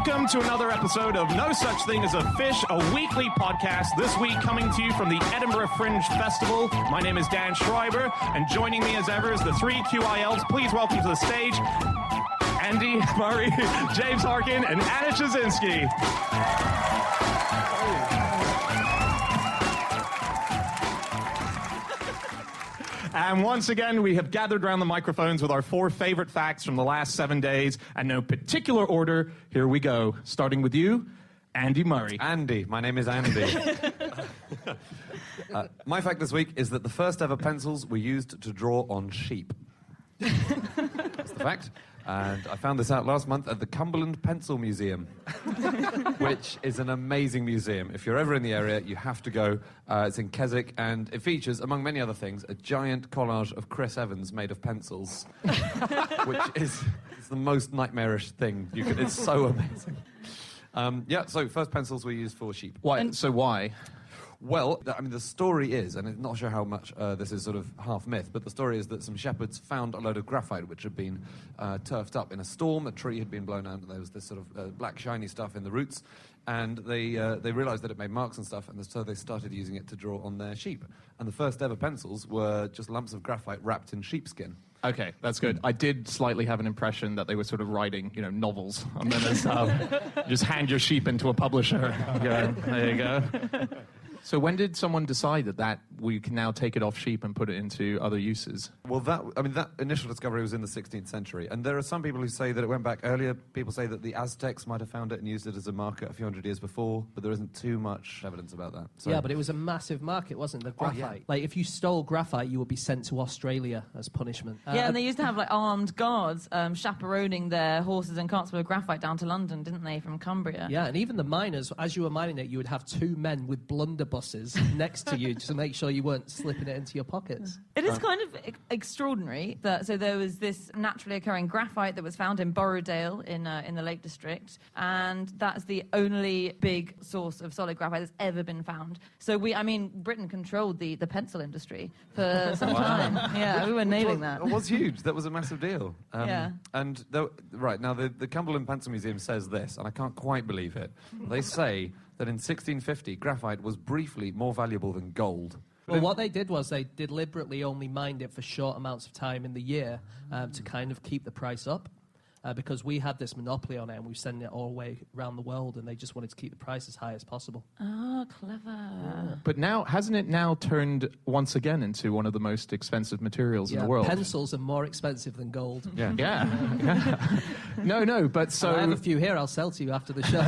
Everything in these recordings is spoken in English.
Welcome to another episode of No Such Thing as a Fish, a weekly podcast. This week coming to you from the Edinburgh Festival. My name is Dan Schreiber, and joining me as ever is the three QILs. Please welcome to the stage Andy Murray, James Harkin, and Anna Chazinski. And once again, we have gathered around the microphones with our four favorite facts from the last 7 days. And no particular order, here we go. Starting with you, Andy Murray. Andy. My name is Andy. My fact this week is that the first ever pencils were used to draw on sheep. That's the fact. And I found this out last month at the Cumberland Pencil Museum, which is an amazing museum. If you're ever in the area, you have to go. It's in Keswick, and it features, among many other things, a giant collage of Chris Evans made of pencils, which is the most nightmarish thing you could. It's so amazing. So first pencils were used for sheep. Why? So why? Well, I mean, the story is, and I'm not sure how much this is sort of half myth, but the story is that some shepherds found a load of graphite which had been turfed up in a storm. A tree had been blown out, and there was this sort of black shiny stuff in the roots, and they realised that it made marks and stuff, and so they started using it to draw on their sheep. And the first ever pencils were just lumps of graphite wrapped in sheepskin. Okay, that's good. I did slightly have an impression that they were sort of writing, novels, and then just hand your sheep into a publisher. There you go. So when did someone decide that we can now take it off sheep and put it into other uses? Well, that initial discovery was in the 16th century, and there are some people who say that it went back earlier. People say that the Aztecs might have found it and used it as a marker a few hundred years before, but there isn't too much evidence about that. So. Yeah, but it was a massive market, wasn't it, the graphite? Oh, yeah. Like, if you stole graphite, you would be sent to Australia as punishment. And they used to have, armed guards chaperoning their horses and carts with graphite down to London, didn't they, from Cumbria? Yeah, and even the miners, as you were mining it, you would have two men with blunderbusses next to you to make sure you weren't slipping it into your pockets. It is kind of extraordinary that there was this naturally occurring graphite that was found in Borrowdale in the Lake District, and that's the only big source of solid graphite that's ever been found. So Britain controlled the pencil industry for some time. Yeah, we were nailing that. It was huge. That was a massive deal. Yeah. And right now, the Cumberland Pencil Museum says this, and I can't quite believe it. They say that in 1650, graphite was briefly more valuable than gold. Well, what they did was they deliberately only mined it for short amounts of time in the year to kind of keep the price up. Because we had this monopoly on it, and we sent it all the way around the world, and they just wanted to keep the price as high as possible. Oh, clever. Yeah. But now, hasn't it now turned once again into one of the most expensive materials in the world? Pencils are more expensive than gold. Yeah. Yeah. No, but so... I have a few here I'll sell to you after the show.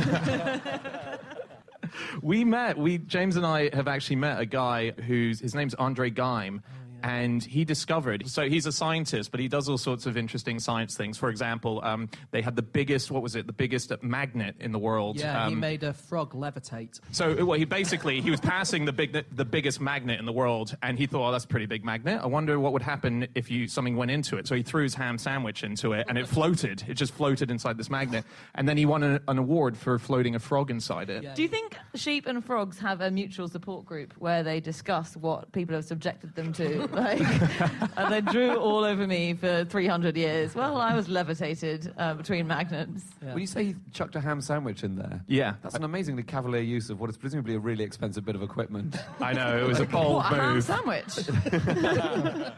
James and I have actually met a guy his name's Andre Geim. And he discovered, so he's a scientist, but he does all sorts of interesting science things. For example, they had the biggest magnet in the world. Yeah, he made a frog levitate. So he was passing the biggest magnet in the world, and he thought, that's a pretty big magnet. I wonder what would happen if something went into it. So he threw his ham sandwich into it, and it floated. It just floated inside this magnet. And then he won an award for floating a frog inside it. Yeah. Do you think sheep and frogs have a mutual support group where they discuss what people have subjected them to? And they drew all over me for 300 years. Well, I was levitated between magnets. Yeah. When you say he chucked a ham sandwich in there, yeah, that's an amazingly cavalier use of what is presumably a really expensive bit of equipment. I know, it was a bold move. A ham sandwich?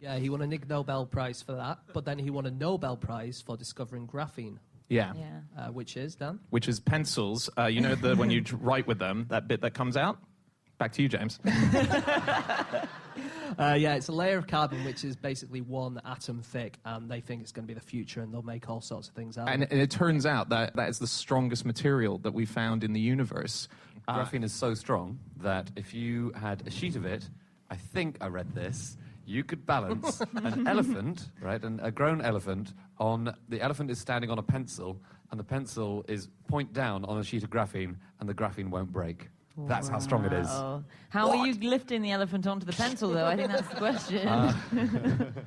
Yeah, he won an Ig Nobel Prize for that, but then he won a Nobel Prize for discovering graphene. Yeah. Which is, Dan? Which is pencils. When you write with them, that bit that comes out? Back to you, James. It's a layer of carbon which is basically one atom thick, and they think it's going to be the future, and they'll make all sorts of things out of it. And it turns out that is the strongest material that we found in the universe. Graphene is so strong that if you had a sheet of it, I think I read this, you could balance an elephant, right, a grown elephant, the elephant is standing on a pencil, and the pencil is point down on a sheet of graphene, and the graphene won't break. That's how strong it is. How are you lifting the elephant onto the pencil, though? I think that's the question.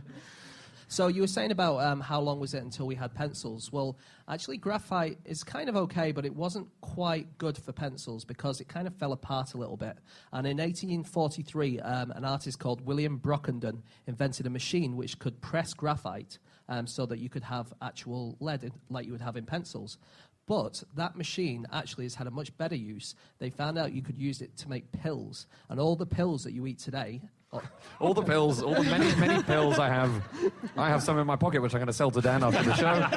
So you were saying about how long was it until we had pencils? Well, actually, graphite is kind of okay, but it wasn't quite good for pencils because it kind of fell apart a little bit. And in 1843, an artist called William Brockenden invented a machine which could press graphite so that you could have actual lead like you would have in pencils. But that machine actually has had a much better use. They found out you could use it to make pills. And all the pills that you eat today... All the pills, all the many pills I have some in my pocket, which I'm going to sell to Dan after the show.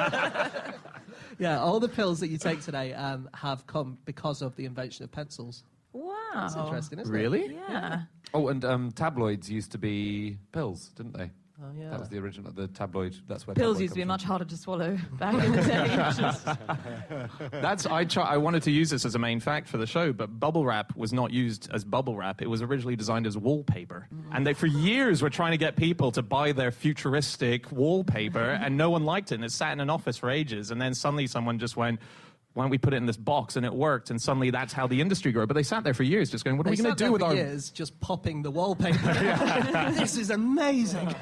Yeah, all the pills that you take today have come because of the invention of pencils. Wow. That's interesting, isn't it? Really? Yeah. Oh, and tabloids used to be pills, didn't they? Oh, yeah. That was the original, the tabloid. That's where Pills tabloid used to be comes much harder to swallow back in the day. I wanted to use this as a main fact for the show, but bubble wrap was not used as bubble wrap. It was originally designed as wallpaper. And they, for years, were trying to get people to buy their futuristic wallpaper, and no one liked it. And it sat in an office for ages. And then suddenly someone just went, why don't we put it in this box? And it worked. And suddenly that's how the industry grew. But they sat there for years just going, what are we going to do with our... years just popping the wallpaper. This is amazing.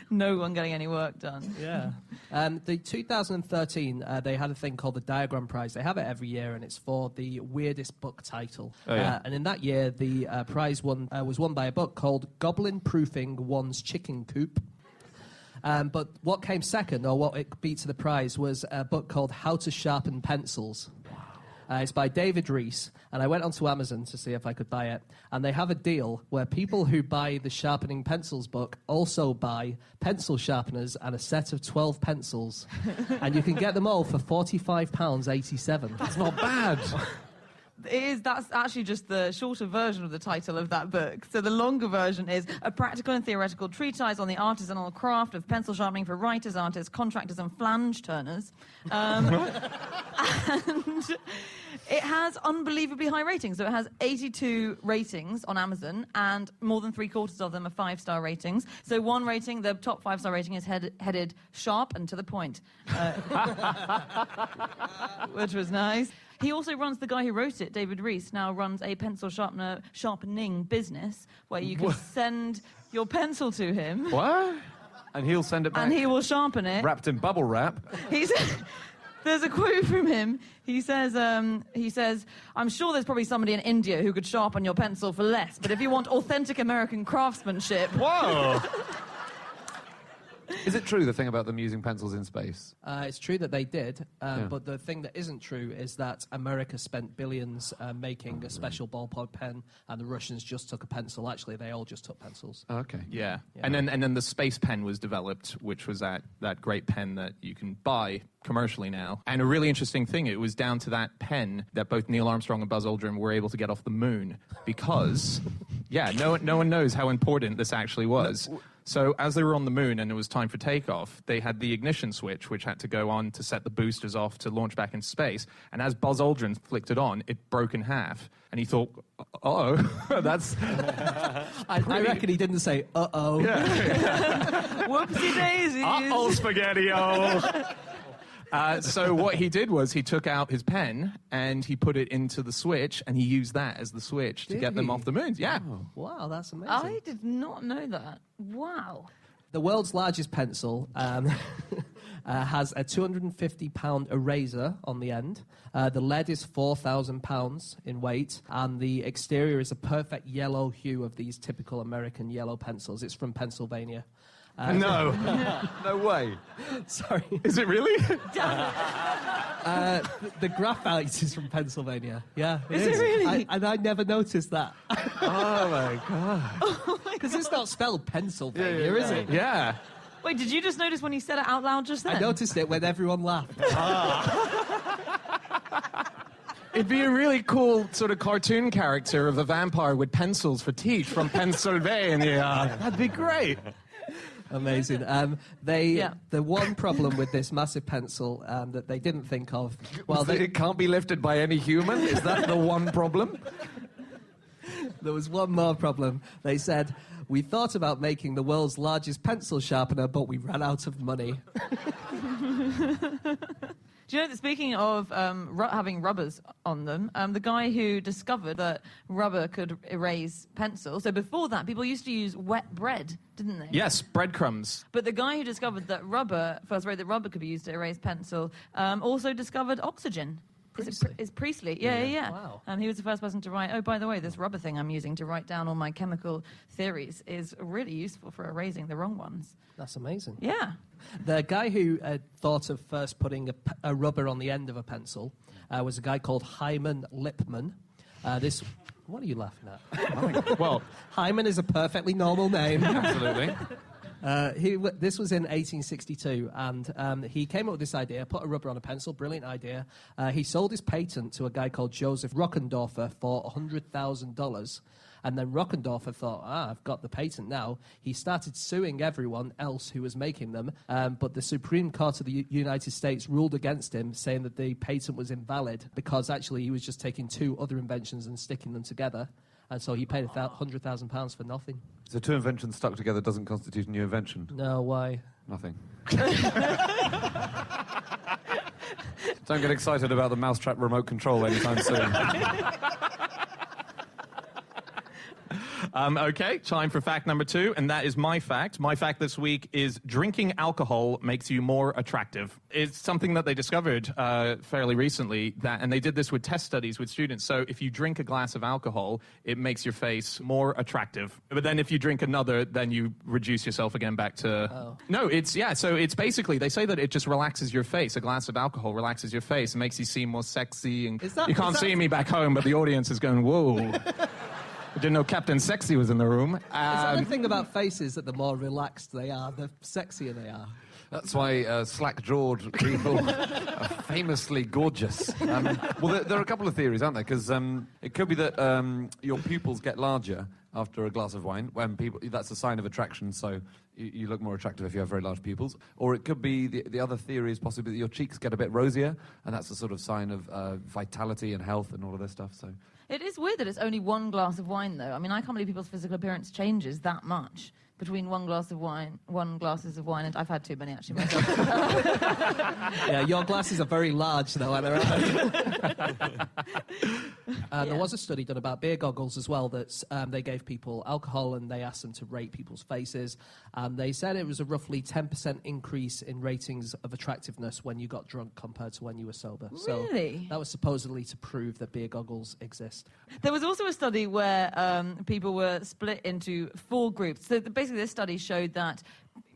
No one getting any work done. Yeah. The 2013, they had a thing called the Diagram Prize. They have it every year, and it's for the weirdest book title. Oh, yeah. And in that year, the prize was won by a book called Goblin Proofing One's Chicken Coop. But what came second, or what it beat to the prize, was a book called How to Sharpen Pencils. It's by David Rees, and I went onto Amazon to see if I could buy it. And they have a deal where people who buy the Sharpening Pencils book also buy pencil sharpeners and a set of 12 pencils. And you can get them all for £45.87. That's not bad. That's actually just the shorter version of the title of that book. So the longer version is a practical and theoretical treatise on the artisanal craft of pencil sharpening for writers, artists, contractors, and flange turners. And it has unbelievably high ratings. So it has 82 ratings on Amazon, and more than 3/4 of them are 5-star ratings. So one rating, the top 5-star rating, is headed sharp and to the point, which was nice. He also runs, the guy who wrote it, David Rees, now runs a pencil sharpening business where you can send your pencil to him. What? And he'll send it back. And he will sharpen it. Wrapped in bubble wrap. There's a quote from him. He says, I'm sure there's probably somebody in India who could sharpen your pencil for less, but if you want authentic American craftsmanship... Whoa! Is it true, the thing about them using pencils in space? It's true that they did, but the thing that isn't true is that America spent billions making a special ballpoint pen, and the Russians just took a pencil. Actually, they all just took pencils. Oh, okay. Yeah. And then the space pen was developed, which was that great pen that you can buy commercially now. And a really interesting thing, it was down to that pen that both Neil Armstrong and Buzz Aldrin were able to get off the moon, because, no one knows how important this actually was. So as they were on the moon and it was time for takeoff, they had the ignition switch, which had to go on to set the boosters off to launch back into space. And as Buzz Aldrin flicked it on, it broke in half. And he thought, uh-oh, that's... I reckon he didn't say, uh-oh. Whoopsie daisies. Uh-oh, Spaghetti-O! So what he did was he took out his pen and he put it into the switch, and he used that as the switch to get them off the moon. Yeah. Oh, wow, that's amazing. I did not know that. Wow. The world's largest pencil has a 250-pound eraser on the end. The lead is 4,000 pounds in weight, and the exterior is a perfect yellow hue of these typical American yellow pencils. It's from Pennsylvania. No. No way. Sorry. Is it really? The graphite is from Pennsylvania. Yeah, Is it really? And I never noticed that. Oh, my God. Because it's not spelled Pennsylvania, is it? Yeah. Wait, did you just notice when he said it out loud just then? I noticed it when everyone laughed. It'd be a really cool sort of cartoon character of a vampire with pencils for teeth from Pennsylvania. That'd be great. Amazing. The one problem with this massive pencil that they didn't think of... Well, it can't be lifted by any human? Is that the one problem? There was one more problem. They said, we thought about making the world's largest pencil sharpener, but we ran out of money. Do you know that, speaking of having rubbers on them, the guy who discovered that rubber could erase pencils, so before that, people used to use wet bread, didn't they? Yes, breadcrumbs. But the guy who discovered that rubber could be used to erase pencil, also discovered oxygen. Priestley? It's Priestley. Yeah. Wow. He was the first person to write, oh, by the way, this rubber thing I'm using to write down all my chemical theories is really useful for erasing the wrong ones. That's amazing. Yeah. The guy who thought of first putting a rubber on the end of a pencil was a guy called Hyman Lipman. What are you laughing at? Well, Hyman is a perfectly normal name. Absolutely. This was in 1862, and he came up with this idea, put a rubber on a pencil, brilliant idea. He sold his patent to a guy called Joseph Rockendorfer for $100,000. And then Rockendorfer thought, I've got the patent now. He started suing everyone else who was making them, but the Supreme Court of the United States ruled against him, saying that the patent was invalid because actually he was just taking two other inventions and sticking them together. And so he paid £100,000 for nothing. So two inventions stuck together doesn't constitute a new invention? No, why? Nothing. Don't get excited about the Mousetrap-Remote-Control anytime soon. Okay, time for fact number 2, and that is my fact. My fact this week is drinking alcohol makes you more attractive. It's something that they discovered fairly recently, and they did this with test studies with students. So if you drink a glass of alcohol, it makes your face more attractive. But then if you drink another, then you reduce yourself again back to... Oh. No, so it's basically, they say that it just relaxes your face. A glass of alcohol relaxes your face and makes you seem more sexy. And you can't see me back home, but the audience is going, whoa. I didn't know Captain Sexy was in the room. Is that the thing about faces, that the more relaxed they are, the sexier they are? That's why slack-jawed people are famously gorgeous. Well, there are a couple of theories, aren't there? Because it could be that your pupils get larger after a glass of wine. That's a sign of attraction, so you look more attractive if you have very large pupils. Or it could be, the other theory is possibly that your cheeks get a bit rosier, and that's a sort of sign of vitality and health and all of this stuff. So. It is weird that it's only one glass of wine, though. I mean, I can't believe people's physical appearance changes that much between one glasses of wine, and I've had too many, actually, myself. Yeah, your glasses are very large, though, Anna. There was a study done about beer goggles as well that they gave people alcohol and they asked them to rate people's faces, and they said it was a roughly 10% increase in ratings of attractiveness when you got drunk compared to when you were sober. Really? So that was supposedly to prove that beer goggles exist. There was also a study where people were split into 4 groups. So basically this study showed that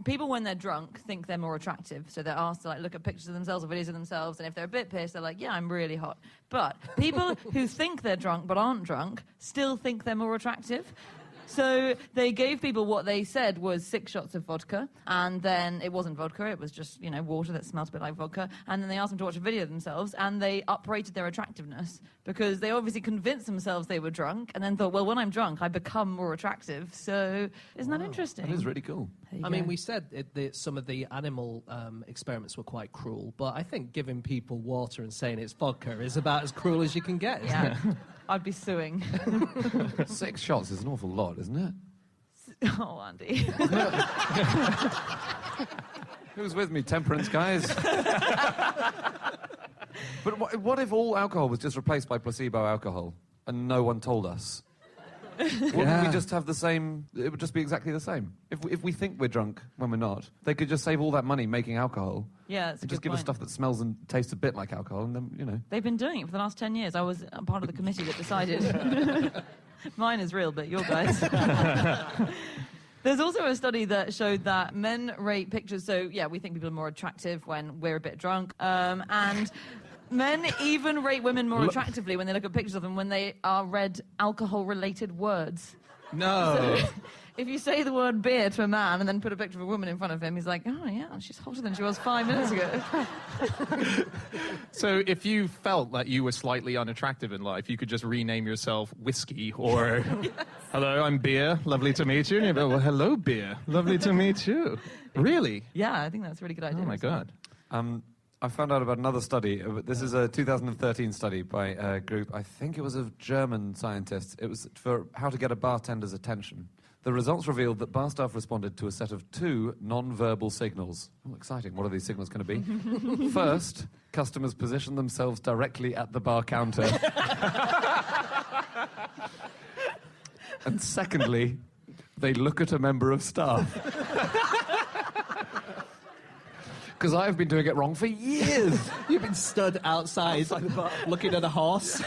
people, when they're drunk, think they're more attractive. So they're asked to look at pictures of themselves or videos of themselves, and if they're a bit pissed, they're like, yeah, I'm really hot. But people who think they're drunk but aren't drunk still think they're more attractive. So they gave people what they said was 6 shots of vodka, and then it wasn't vodka, it was just, water that smelled a bit like vodka, and then they asked them to watch a video of themselves, and they uprated their attractiveness, because they obviously convinced themselves they were drunk, and then thought, well, when I'm drunk, I become more attractive. So isn't that interesting? That is really cool. I mean, we said some of the animal experiments were quite cruel, but I think giving people water and saying it's vodka is about as cruel as you can get, isn't Yeah. it? I'd be suing. 6 shots is an awful lot, isn't it? Oh, Andy. Who's with me, temperance guys? But what if all alcohol was just replaced by placebo alcohol and no one told us? Wouldn't we just have the same? It would just be exactly the same. If we think we're drunk when we're not, they could just save all that money making alcohol. Yeah, that's a and good just give us point. stuff that smells and tastes a bit like alcohol, and then They've been doing it for the last 10 years. I was part of the committee that decided. Mine is real, but your guys. There's also a study that showed that men rate pictures. So, yeah, we think people are more attractive when we're a bit drunk. And men even rate women more attractively when they look at pictures of them when they are read alcohol-related words. No. So, if you say the word beer to a man and then put a picture of a woman in front of him, he's like, oh, yeah, she's hotter than she was 5 minutes ago. So if you felt that you were slightly unattractive in life, you could just rename yourself Whiskey or, yes. Hello, I'm Beer, lovely to meet you. And you'd be, well, hello, Beer, lovely to meet you. Really? Yeah, I think that's a really good idea. Oh, my God. I found out about another study. This is a 2013 study by a group, I think it was of German scientists. It was for how to get a bartender's attention. The results revealed that bar staff responded to a set of 2 non-verbal signals. Oh, exciting. What are these signals going to be? First, customers position themselves directly at the bar counter. And secondly, they look at a member of staff. because I've been doing it wrong for years. You've been stood outside looking at a horse.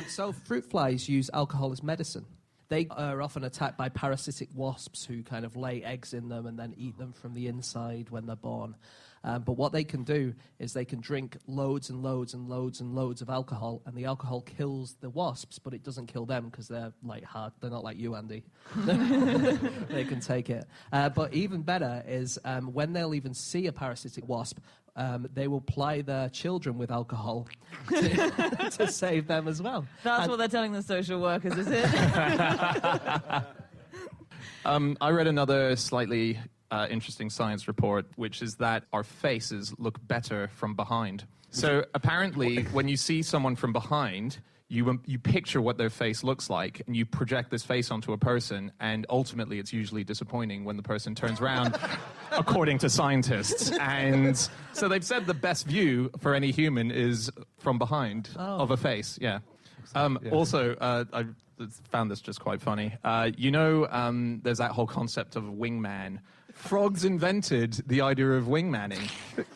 So fruit flies use alcohol as medicine. They are often attacked by parasitic wasps who kind of lay eggs in them and then eat them from the inside when they're born. But what they can do is they can drink loads and loads and loads and loads of alcohol, and the alcohol kills the wasps, but it doesn't kill them because they're like hard. They're not like you, Andy. They can take it. But even better is when they'll even see a parasitic wasp, they will ply their children with alcohol to save them as well. That's what they're telling the social workers, is it? I read another slightly interesting science report, which is that our faces look better from behind. So apparently, when you see someone from behind, you picture what their face looks like, and you project this face onto a person, and ultimately it's usually disappointing when the person turns around, according to scientists. And so they've said the best view for any human is from behind of a face, yeah. Also, I found this just quite funny. There's that whole concept of wingman. Frogs invented the idea of wingmanning.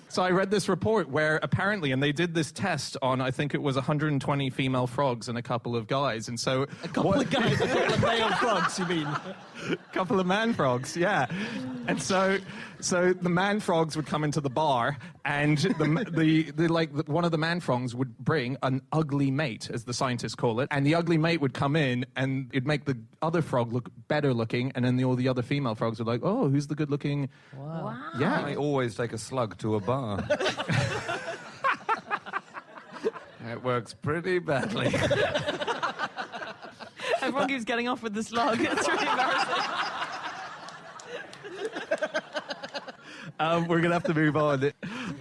So I read this report where apparently, and they did this test on, I think it was 120 female frogs and a couple of guys. And so a couple of guys, a couple of male frogs, you mean? A couple of man frogs, yeah. And so the man frogs would come into the bar, and one of the man frogs would bring an ugly mate, as the scientists call it, and the ugly mate would come in, and it'd make the other frog look better looking, and then all the other female frogs were like, "Oh, who's the good looking?" Wow. Yeah, I always take a slug to a bar. It works pretty badly. Everyone keeps getting off with the slug. It's really embarrassing. We're going to have to move on.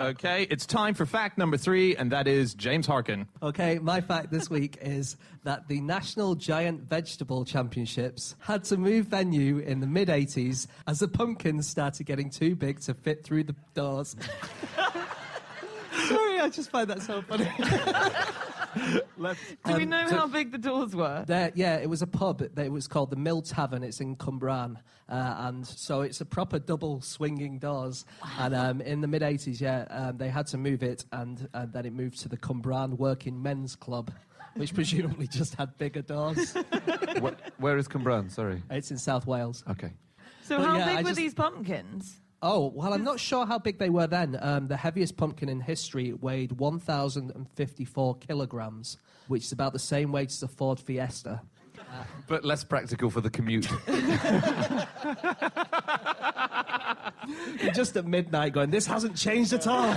Okay, it's time for fact number 3, and that is James Harkin. Okay, my fact this week is that the National Giant Vegetable Championships had to move venue in the mid-'80s as the pumpkins started getting too big to fit through the doors. Sorry, I just find that so funny. Do we know how big the doors were? Yeah, it was a pub. It was called the Mill Tavern. It's in Cwmbran. And so it's a proper double swinging doors. Wow. And in the mid-'80s, they had to move it, and then it moved to the Cwmbran Working Men's Club, which presumably just had bigger doors. Where is Cwmbran? Sorry. It's in South Wales. Okay. So But how yeah, big were these pumpkins? Oh, well, I'm not sure how big they were then. The heaviest pumpkin in history weighed 1,054 kilograms, which is about the same weight as a Ford Fiesta. But less practical for the commute. You're just at midnight going, this hasn't changed at all.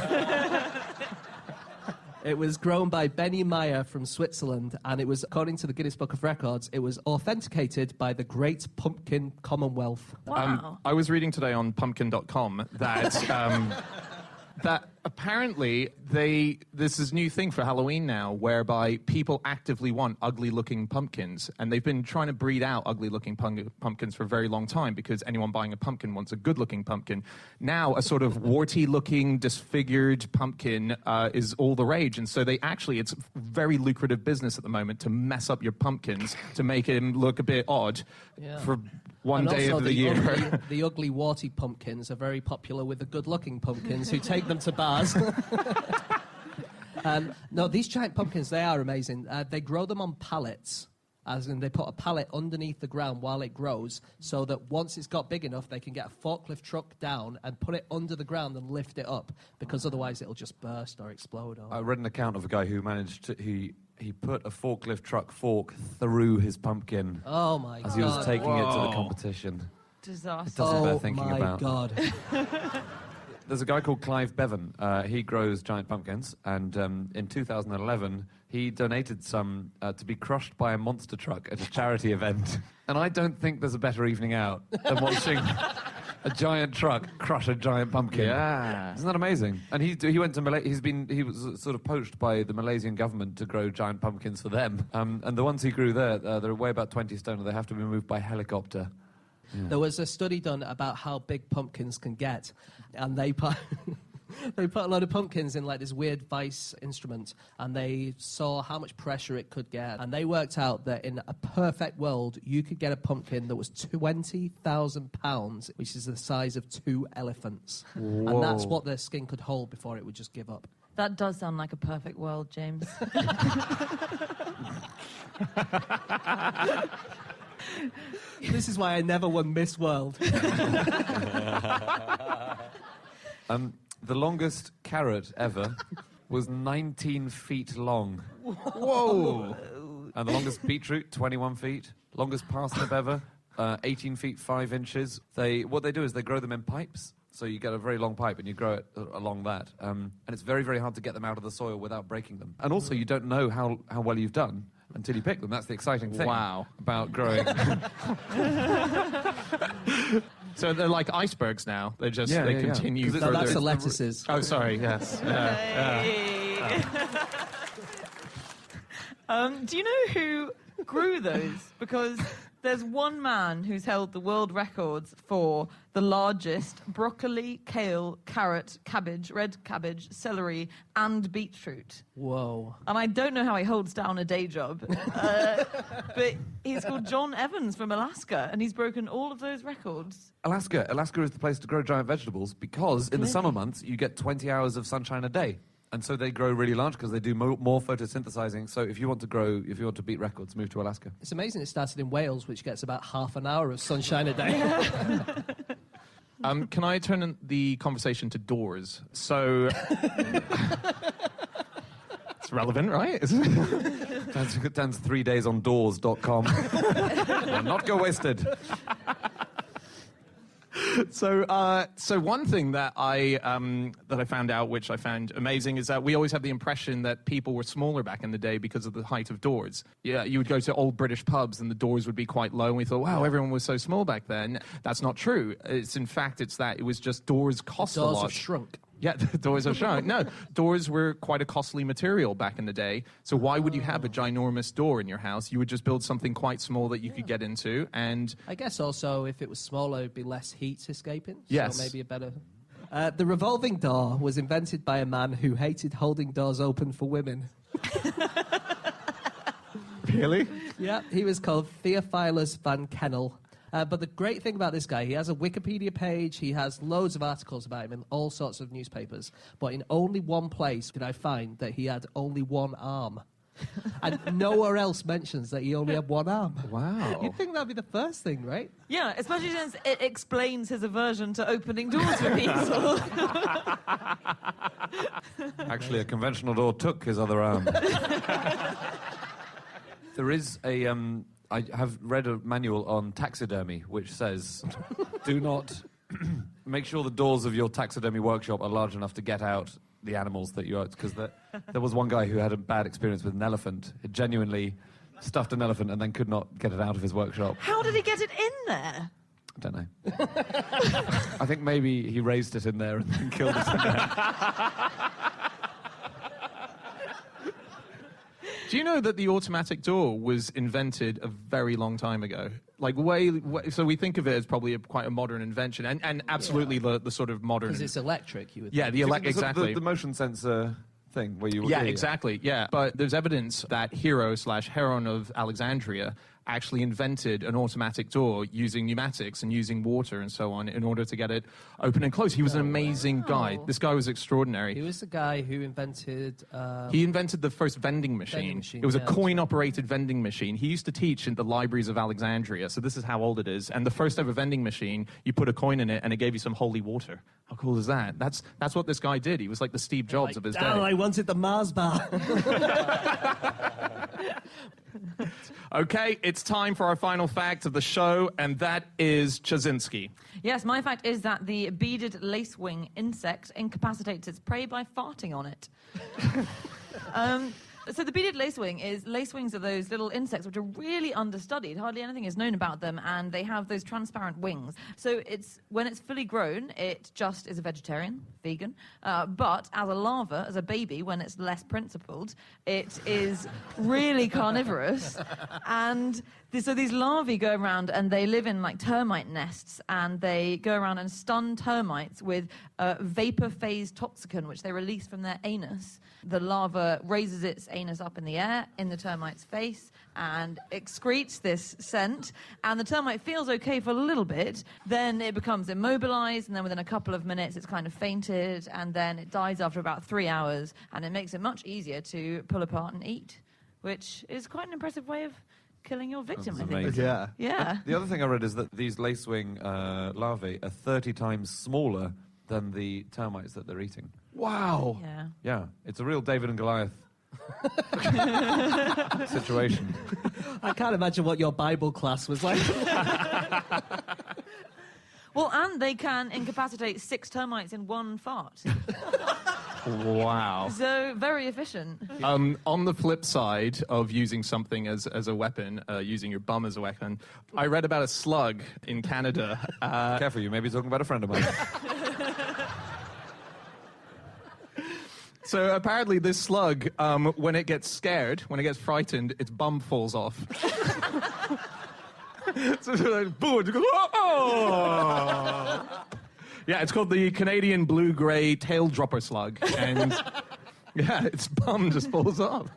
It was grown by Benny Meyer from Switzerland, and it was, according to the Guinness Book of Records, it was authenticated by the Great Pumpkin Commonwealth. Wow. I was reading today on pumpkin.com that that apparently there's this new thing for Halloween now whereby people actively want ugly-looking pumpkins, and they've been trying to breed out ugly-looking pumpkins for a very long time because anyone buying a pumpkin wants a good-looking pumpkin. Now a sort of warty-looking, disfigured pumpkin is all the rage, and so it's very lucrative business at the moment to mess up your pumpkins to make him look a bit odd for one day of the year. The ugly, warty pumpkins are very popular with the good-looking pumpkins who take them to bars. No, these giant pumpkins, they are amazing. They grow them on pallets, as in they put a pallet underneath the ground while it grows, so that once it's got big enough, they can get a forklift truck down and put it under the ground and lift it up, because otherwise it'll just burst or explode. I read an account of a guy who managed to... He put a forklift truck fork through his pumpkin. Oh, my God. As he was taking it to the competition. Disaster. It doesn't bear thinking about. Oh, my God. There's a guy called Clive Bevan. He grows giant pumpkins, and in 2011, he donated some to be crushed by a monster truck at a charity event. And I don't think there's a better evening out than watching a giant truck crush a giant pumpkin. Yeah. Isn't that amazing? And he went to Malaysia. He was sort of poached by the Malaysian government to grow giant pumpkins for them. And the ones he grew there, they weigh about 20 stone, and they have to be moved by helicopter. Yeah. There was a study done about how big pumpkins can get, and They put a load of pumpkins in like this weird vice instrument, and they saw how much pressure it could get. And they worked out that in a perfect world, you could get a pumpkin that was 20,000 pounds, which is the size of 2 elephants. Whoa. And that's what their skin could hold before it would just give up. That does sound like a perfect world, James. This is why I never won Miss World. The longest carrot ever was 19 feet long. Whoa. And the longest beetroot, 21 feet. Longest parsnip ever, 18 feet 5 inches. What they do is they grow them in pipes. So you get a very long pipe and you grow it along that. And it's very, very hard to get them out of the soil without breaking them. And also you don't know how well you've done until you pick them. That's the exciting thing about growing. So they're like icebergs now. They continue further. No, that's the lettuces. Oh, sorry, yes. Do you know who grew those? Because there's one man who's held the world records for the largest broccoli, kale, carrot, cabbage, red cabbage, celery, and beetroot. Whoa. And I don't know how he holds down a day job, but he's called John Evans from Alaska, and he's broken all of those records. Alaska is the place to grow giant vegetables because in the summer months you get 20 hours of sunshine a day. And so they grow really large because they do more photosynthesizing. So if you want to beat records, move to Alaska. It's amazing it started in Wales, which gets about half an hour of sunshine a day. Can I turn the conversation to doors? So... It's relevant, right? Dan's 3 days on doors.com. Will not go wasted. So one thing that I found out, which I found amazing, is that we always have the impression that people were smaller back in the day because of the height of doors. Yeah, you would go to old British pubs and the doors would be quite low, and we thought, wow, everyone was so small back then. That's not true. In fact, it was just doors cost a lot. Doors have shrunk. Yeah, the doors have shrunk. No, doors were quite a costly material back in the day. So why would you have a ginormous door in your house? You would just build something quite small that you could get into. And I guess also if it was smaller, it'd be less heat escaping. Yes. So maybe a better... the revolving door was invented by a man who hated holding doors open for women. Really? Yeah, he was called Theophilus Van Kennel. But the great thing about this guy, he has a Wikipedia page, he has loads of articles about him in all sorts of newspapers, but in only one place did I find that he had only one arm. And nowhere else mentions that he only had one arm. Wow. You'd think that'd be the first thing, right? Yeah, especially since it explains his aversion to opening doors for people. Actually, a conventional door took his other arm. There is a... I have read a manual on taxidermy which says, do not make sure the doors of your taxidermy workshop are large enough to get out the animals that you are. Because there was one guy who had a bad experience with an elephant. It genuinely stuffed an elephant and then could not get it out of his workshop. How did he get it in there? I don't know. I think maybe he raised it in there and then killed it in there. Do you know that the automatic door was invented a very long time ago? Like way so we think of it as probably quite a modern invention, and absolutely the sort of modern... Because it's electric, you would Yeah, think. exactly. The motion sensor thing where you... Yeah, exactly, yeah. But there's evidence that Hero/Heron of Alexandria actually invented an automatic door using pneumatics and using water and so on in order to get it open and closed. He was an amazing guy. This guy was extraordinary. He was the guy who invented... He invented the first vending machine. It was a coin-operated vending machine. He used to teach in the libraries of Alexandria, so this is how old it is. And the first ever vending machine, you put a coin in it and it gave you some holy water. How cool is that? That's what this guy did. He was like the Steve Jobs of his day. I wanted the Mars bar. Okay, it's time for our final fact of the show, and that is Chazinski. Yes, my fact is that the beaded lacewing insect incapacitates its prey by farting on it. So the beaded lacewings are those little insects which are really understudied. Hardly anything is known about them, and they have those transparent wings. So when it's fully grown, it just is a vegetarian, vegan. But as a larva, as a baby, when it's less principled, it is really carnivorous. And so these larvae go around and they live in like termite nests, and they go around and stun termites with vapor phase toxicant, which they release from their anus. The larva raises its anus up in the air in the termite's face and excretes this scent, and the termite feels okay for a little bit. Then it becomes immobilized, and then within a couple of minutes it's kind of fainted, and then it dies after about 3 hours, and it makes it much easier to pull apart and eat, which is quite an impressive way of killing your victim, That's I think. amazing. Yeah. Yeah. The other thing I read is that these lacewing larvae are 30 times smaller than the termites that they're eating. Wow. Yeah. Yeah, it's a real David and Goliath situation. I can't imagine what your Bible class was like. Well, and they can incapacitate 6 termites in one fart. Wow. So, very efficient. On the flip side of using something as a weapon, using your bum as a weapon, I read about a slug in Canada. Careful, you may be talking about a friend of mine. So apparently this slug, when it gets scared, when it gets frightened, its bum falls off. So it's like, boom, it goes, oh! Yeah, it's called the Canadian blue-grey tail dropper slug. And yeah, its bum just falls off.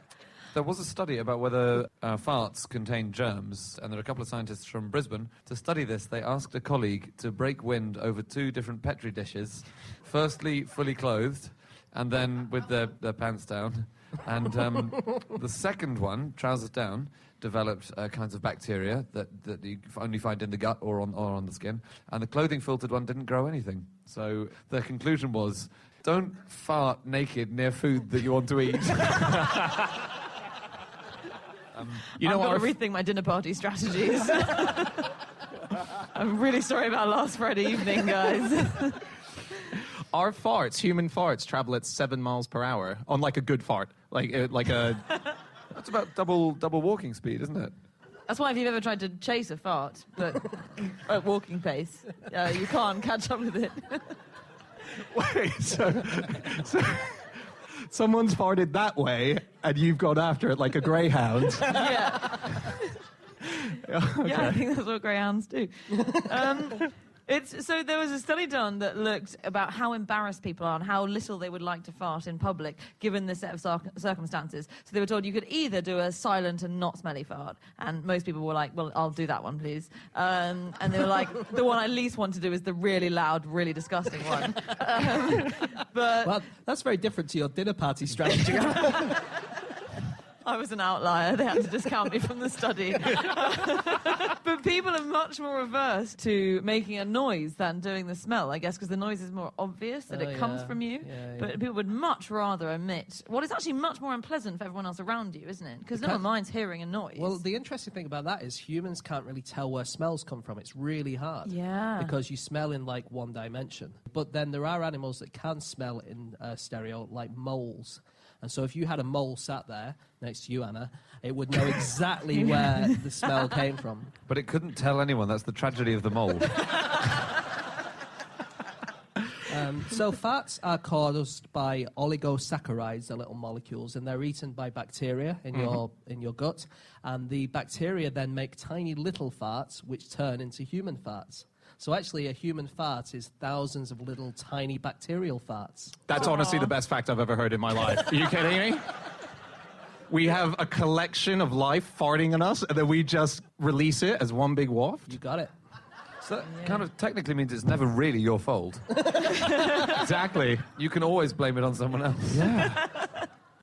There was a study about whether farts contain germs, and there are a couple of scientists from Brisbane. To study this, they asked a colleague to break wind over 2 different Petri dishes, firstly fully clothed, and then with their pants down. And the second one, trousers down, developed kinds of bacteria that you only find in the gut or on the skin. And the clothing-filtered one didn't grow anything. So their conclusion was, don't fart naked near food that you want to eat. You know, I've got to rethink my dinner party strategies. I'm really sorry about last Friday evening, guys. our farts, human farts, travel at 7 miles per hour on like a good fart, like a. That's about double walking speed, isn't it? That's why if you've ever tried to chase a fart, but at walking pace, you can't catch up with it. Wait, so someone's farted that way, and you've gone after it like a greyhound. Yeah. Okay. Yeah, I think that's what greyhounds do. So there was a study done that looked about how embarrassed people are and how little they would like to fart in public, given this set of circumstances. So they were told you could either do a silent and not smelly fart, and most people were like, well, I'll do that one, please. And they were like, the one I least want to do is the really loud, really disgusting one. But Well, that's very different to your dinner party strategy. I was an outlier. They had to discount me from the study. But people are much more averse to making a noise than doing the smell, I guess, because the noise is more obvious that it comes from you. Yeah. But people would much rather omit what is actually much more unpleasant for everyone else around you, isn't it? Because no one minds hearing a noise. Well, the interesting thing about that is humans can't really tell where smells come from. It's really hard. Yeah. Because you smell in, like, one dimension. But then there are animals that can smell in stereo, like moles. And so if you had a mole sat there next to you, Anna, it would know exactly where the smell came from. But it couldn't tell anyone. That's the tragedy of the mole. So farts are caused by oligosaccharides, the little molecules, and they're eaten by bacteria in your gut. And the bacteria then make tiny little farts, which turn into human farts. So actually, a human fart is thousands of little tiny bacterial farts. That's honestly the best fact I've ever heard in my life. Are you kidding me? We have a collection of life farting in us, and then we just release it as one big waft? You got it. So that kind of technically means it's never really your fault. Exactly. You can always blame it on someone else. Yeah.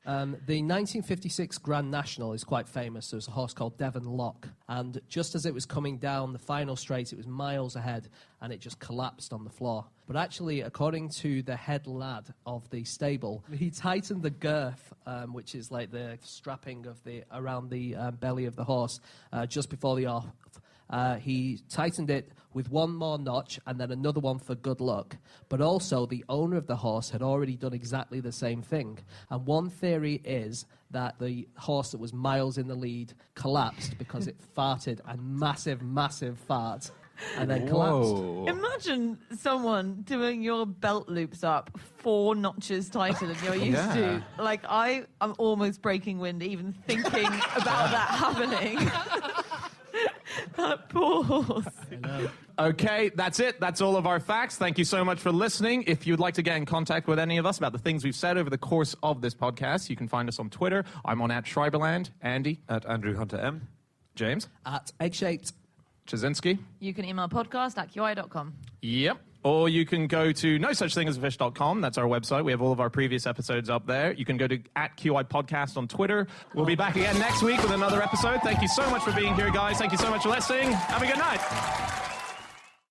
The 1956 Grand National is quite famous. There was a horse called Devon Lock, and just as it was coming down the final straight, it was miles ahead, and it just collapsed on the floor. But actually, according to the head lad of the stable, he tightened the girth, which is like the strapping of around the belly of the horse, just before the off, he tightened it with one more notch and then another one for good luck. But also, the owner of the horse had already done exactly the same thing. And one theory is that the horse that was miles in the lead collapsed because it farted a massive, massive fart and then collapsed. Imagine someone doing your belt loops up 4 notches tighter than you're used to. Like, I'm almost breaking wind even thinking about that happening. That poor horse. Okay, that's it. That's all of our facts. Thank you so much for listening. If you'd like to get in contact with any of us about the things we've said over the course of this podcast, you can find us on Twitter. I'm on @Schreiberland. Andy. @AndrewHunterM. James. @Eggshaped. Chazinski. You can email podcast@qi.com. Yep. Or you can go to nosuchthingasafish.com. That's our website. We have all of our previous episodes up there. You can go to @QI Podcast on Twitter. We'll be back again next week with another episode. Thank you so much for being here, guys. Thank you so much for listening. Have a good night.